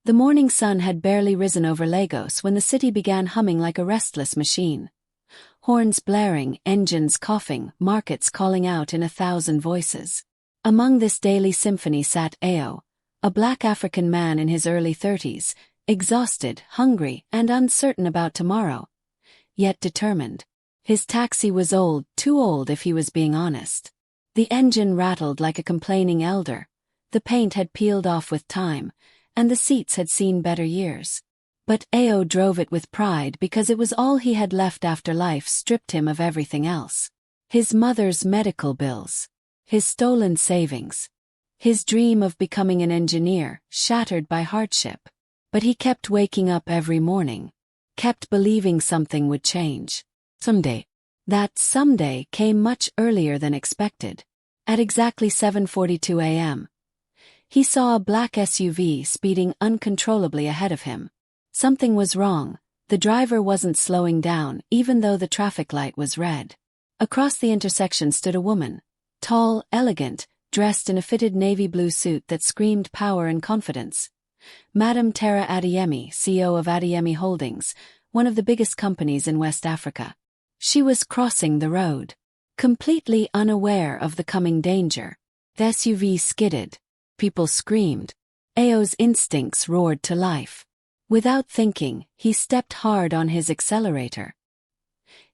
The morning sun had barely risen over Lagos when the city began humming like a restless machine. Horns blaring, engines coughing, markets calling out in 1,000 voices. Among this daily symphony sat Ao, a black African man in his early 30s, exhausted, hungry, and uncertain about tomorrow, yet determined. His taxi was old, too old if he was being honest. The engine rattled like a complaining elder, the paint had peeled off with time, and the seats had seen better years. But Ao drove it with pride because it was all he had left after life stripped him of everything else. His mother's medical bills, his stolen savings, his dream of becoming an engineer, shattered by hardship. But he kept waking up every morning, kept believing something would change. Someday. That someday came much earlier than expected. At exactly 7:42 a.m., he saw a black SUV speeding uncontrollably ahead of him. Something was wrong. The driver wasn't slowing down, even though the traffic light was red. Across the intersection stood a woman, tall, elegant, dressed in a fitted navy blue suit that screamed power and confidence. Madam Tara Adeyemi, CEO of Adeyemi Holdings, one of the biggest companies in West Africa. She was crossing the road, completely unaware of the coming danger. The SUV skidded. People screamed. Ao's instincts roared to life. Without thinking, he stepped hard on his accelerator.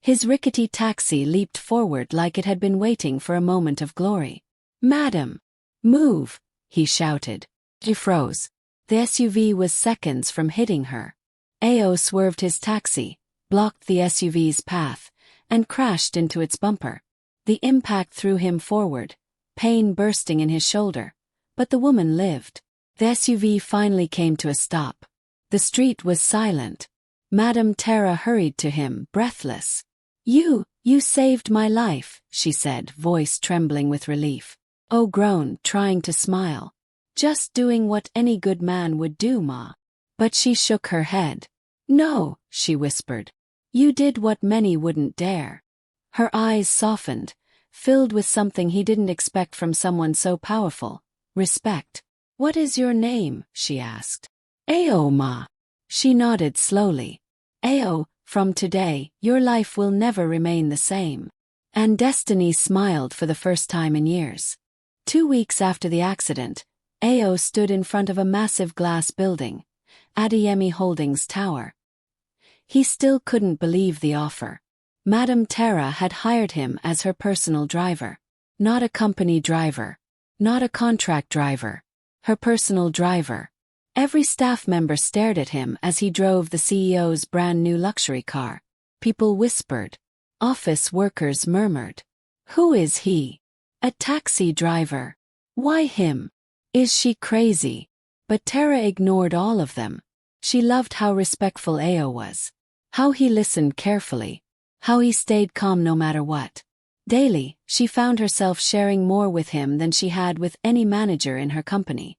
His rickety taxi leaped forward like it had been waiting for a moment of glory. "Madam, move!" he shouted. She froze. The SUV was seconds from hitting her. Ao swerved his taxi, blocked the SUV's path, and crashed into its bumper. The impact threw him forward, pain bursting in his shoulder. But the woman lived. The SUV finally came to a stop. The street was silent. Madam Tara hurried to him, breathless. You saved my life," she said, voice trembling with relief. Ao groaned, trying to smile. "Just doing what any good man would do, Ma." But she shook her head. "No," she whispered. "You did what many wouldn't dare." Her eyes softened, filled with something he didn't expect from someone so powerful. Respect. "What is your name?" she asked. "Ao, Ma." She nodded slowly. "Ao, from today, your life will never remain the same." And destiny smiled for the first time in years. 2 weeks after the accident, Ao stood in front of a massive glass building, Adeyemi Holdings Tower. He still couldn't believe the offer. Madam Tara had hired him as her personal driver. Not a company driver. Not a contract driver. Her personal driver. Every staff member stared at him as he drove the CEO's brand new luxury car. People whispered. Office workers murmured. "Who is he? A taxi driver. Why him? Is she crazy?" But Tara ignored all of them. She loved how respectful Ao was. How he listened carefully. How he stayed calm no matter what. Daily, she found herself sharing more with him than she had with any manager in her company.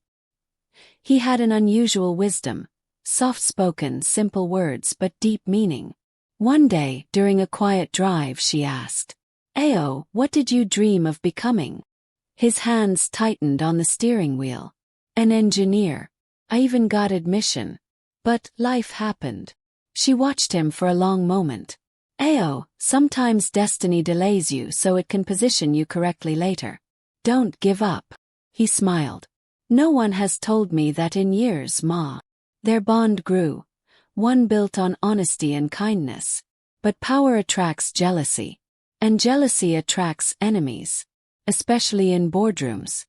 He had an unusual wisdom, soft-spoken, simple words but deep meaning. One day, during a quiet drive, she asked, "Ao, what did you dream of becoming?" His hands tightened on the steering wheel. "An engineer. I even got admission. But life happened." She watched him for a long moment. "Ao, sometimes destiny delays you so it can position you correctly later. Don't give up." He smiled. "No one has told me that in years, Ma." Their bond grew, one built on honesty and kindness. But power attracts jealousy. And jealousy attracts enemies. Especially in boardrooms.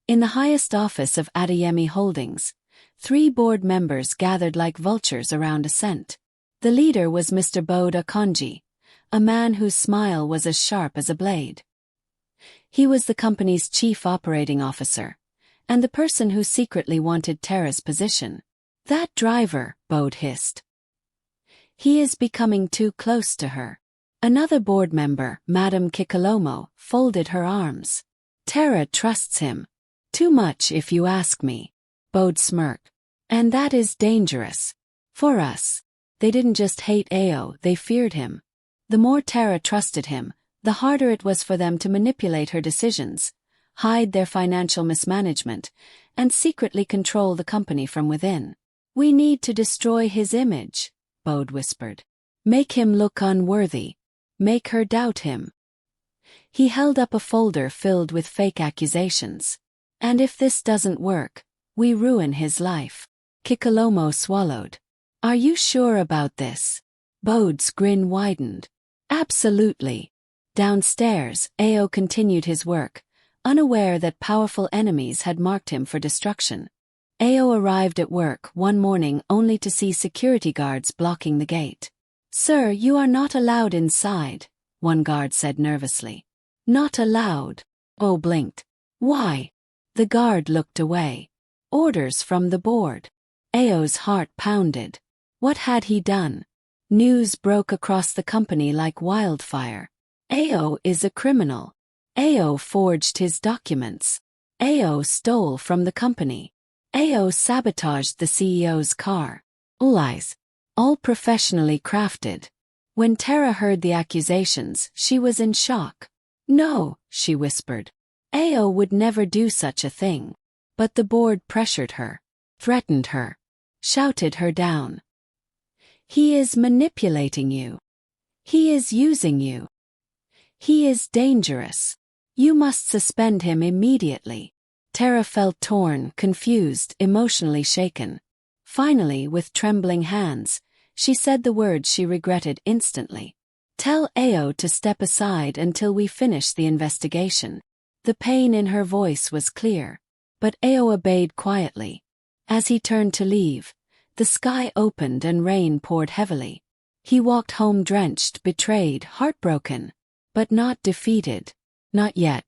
In the highest office of Adeyemi Holdings, 3 board members gathered like vultures around a scent. The leader was Mr. Bode Akonji, a man whose smile was as sharp as a blade. He was the company's chief operating officer, and the person who secretly wanted Tara's position. "That driver," Bode hissed. "He is becoming too close to her." Another board member, Madam Kikalomo, folded her arms. "Tara trusts him. Too much if you ask me." Bode smirked. "And that is dangerous. For us." They didn't just hate Ao, they feared him. The more Tara trusted him, the harder it was for them to manipulate her decisions, hide their financial mismanagement, and secretly control the company from within. We need to destroy his image, Bode whispered. Make him look unworthy. Make her doubt him. He held up a folder filled with fake accusations. And if this doesn't work, we ruin his life. Kikalomo swallowed. Are you sure about this? Bode's grin widened. Absolutely. Downstairs, Ao continued his work, unaware that powerful enemies had marked him for destruction. Ao arrived at work one morning only to see security guards blocking the gate. Sir, you are not allowed inside, one guard said nervously. Not allowed. Ao blinked. Why? The guard looked away. Orders from the board. Ao's heart pounded. What had he done? News broke across the company like wildfire. Ao is a criminal. Ao forged his documents. Ao stole from the company. Ao sabotaged the CEO's car. Lies. All professionally crafted. When Tara heard the accusations, she was in shock. No, she whispered. Ao would never do such a thing. But the board pressured her, threatened her, shouted her down. He is manipulating you. He is using you. He is dangerous. You must suspend him immediately. Tara felt torn, confused, emotionally shaken. Finally, with trembling hands, she said the words she regretted instantly. Tell Ao to step aside until we finish the investigation. The pain in her voice was clear. But Ao obeyed quietly. As he turned to leave, the sky opened and rain poured heavily. He walked home drenched, betrayed, heartbroken. But not defeated. Not yet.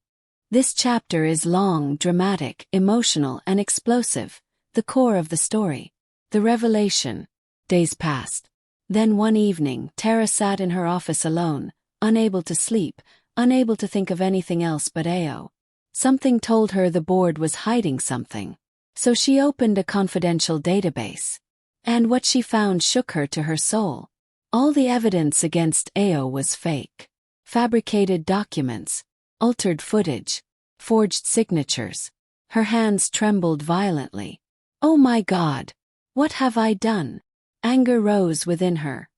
This chapter is long, dramatic, emotional, and explosive, the core of the story. The revelation. Days passed. Then one evening, Tara sat in her office alone, unable to sleep, unable to think of anything else but Ao. Something told her the board was hiding something. So she opened a confidential database. And what she found shook her to her soul. All the evidence against Ao was fake. Fabricated documents, altered footage, forged signatures. Her hands trembled violently. Oh my God! What have I done? Anger rose within her.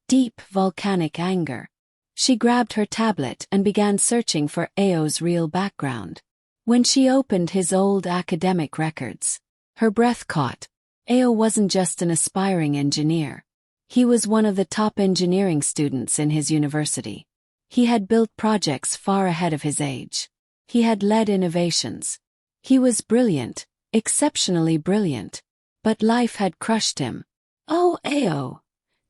Deep, volcanic anger. She grabbed her tablet and began searching for Ao's real background. When she opened his old academic records, her breath caught. Ao wasn't just an aspiring engineer. He was one of the top engineering students in his university. He had built projects far ahead of his age. He had led innovations. He was brilliant, exceptionally brilliant. But life had crushed him. Oh, Ao,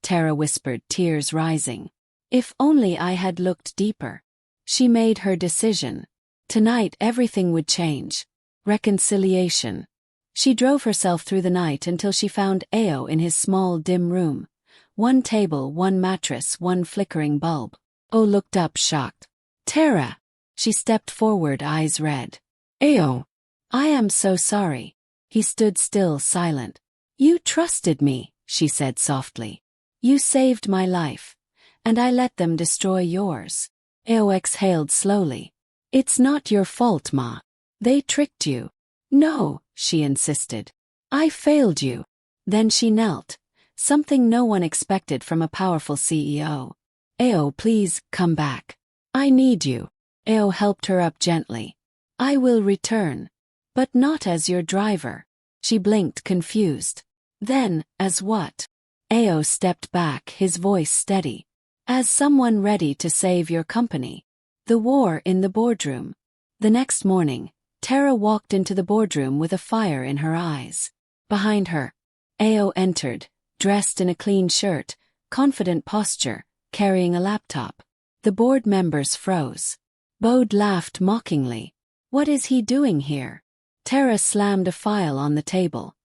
Tara whispered, tears rising. If only I had looked deeper. She made her decision. Tonight everything would change. Reconciliation. She drove herself through the night until she found Ao in his small, dim room. One table, one mattress, one flickering bulb. Ao looked up, shocked. Tara! She stepped forward, eyes red. Ao! I am so sorry. He stood still, silent. You trusted me, she said softly. You saved my life. And I let them destroy yours. Ao exhaled slowly. It's not your fault, Ma. They tricked you. No, she insisted. I failed you. Then she knelt. Something no one expected from a powerful CEO. Ao, please, come back. I need you. Ao helped her up gently. I will return. But not as your driver. She blinked, confused. Then, as what? Ao stepped back, his voice steady. As someone ready to save your company. The war in the boardroom. The next morning, Tara walked into the boardroom with a fire in her eyes. Behind her, Ao entered, dressed in a clean shirt, confident posture, carrying a laptop. The board members froze. Bode laughed mockingly. What is he doing here? Tara slammed a file on the table.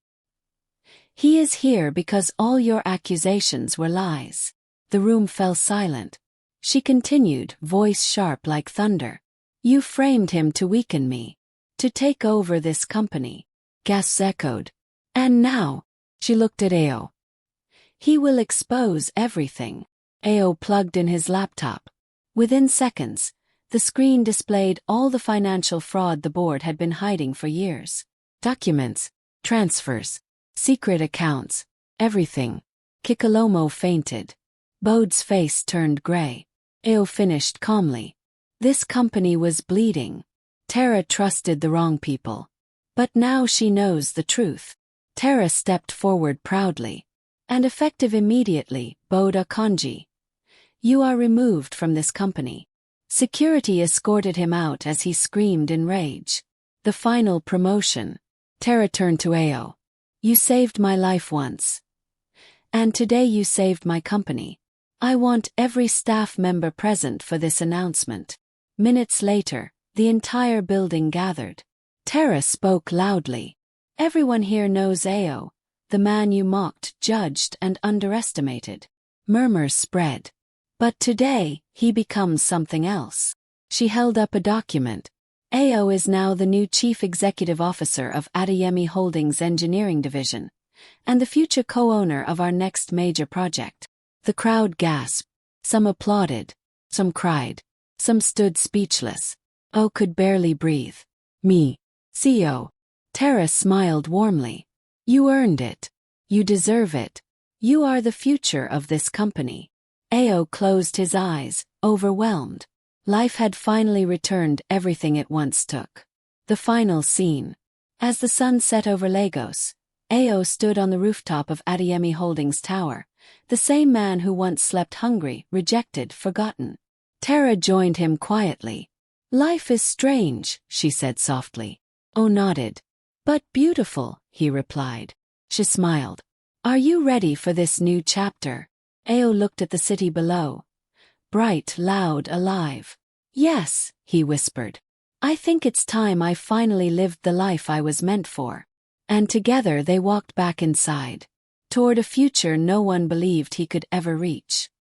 He is here because all your accusations were lies. The room fell silent. She continued, voice sharp like thunder. You framed him to weaken me. To take over this company. Gasps echoed. And now, she looked at Ao. He will expose everything. Ao plugged in his laptop. Within seconds, the screen displayed all the financial fraud the board had been hiding for years. Documents, transfers, Secret accounts. Everything. Kikalomo fainted. Bode's face turned gray. Ao finished calmly. This company was bleeding. Tara trusted the wrong people. But now she knows the truth. Tara stepped forward proudly. And effective immediately, Bode Akanji. You are removed from this company. Security escorted him out as he screamed in rage. The final promotion. Tara turned to Ao. You saved my life once. And today you saved my company. I want every staff member present for this announcement. Minutes later, the entire building gathered. Tara spoke loudly. Everyone here knows Ao, the man you mocked, judged, and underestimated. Murmurs spread. But today, he becomes something else. She held up a document. Ao is now the new Chief Executive Officer of Adeyemi Holdings Engineering Division, and the future co-owner of our next major project. The crowd gasped. Some applauded. Some cried. Some stood speechless. O could barely breathe. Me. CEO. Tara smiled warmly. You earned it. You deserve it. You are the future of this company. Ao closed his eyes, overwhelmed. Life had finally returned everything it once took. The final scene. As the sun set over Lagos, Ao stood on the rooftop of Adeyemi Holdings Tower, the same man who once slept hungry, rejected, forgotten. Tara joined him quietly. Life is strange, she said softly. O nodded. But beautiful, he replied. She smiled. Are you ready for this new chapter? Ao looked at the city below. Bright, loud, alive. Yes, he whispered. I think it's time I finally lived the life I was meant for. And together they walked back inside. Toward a future no one believed he could ever reach.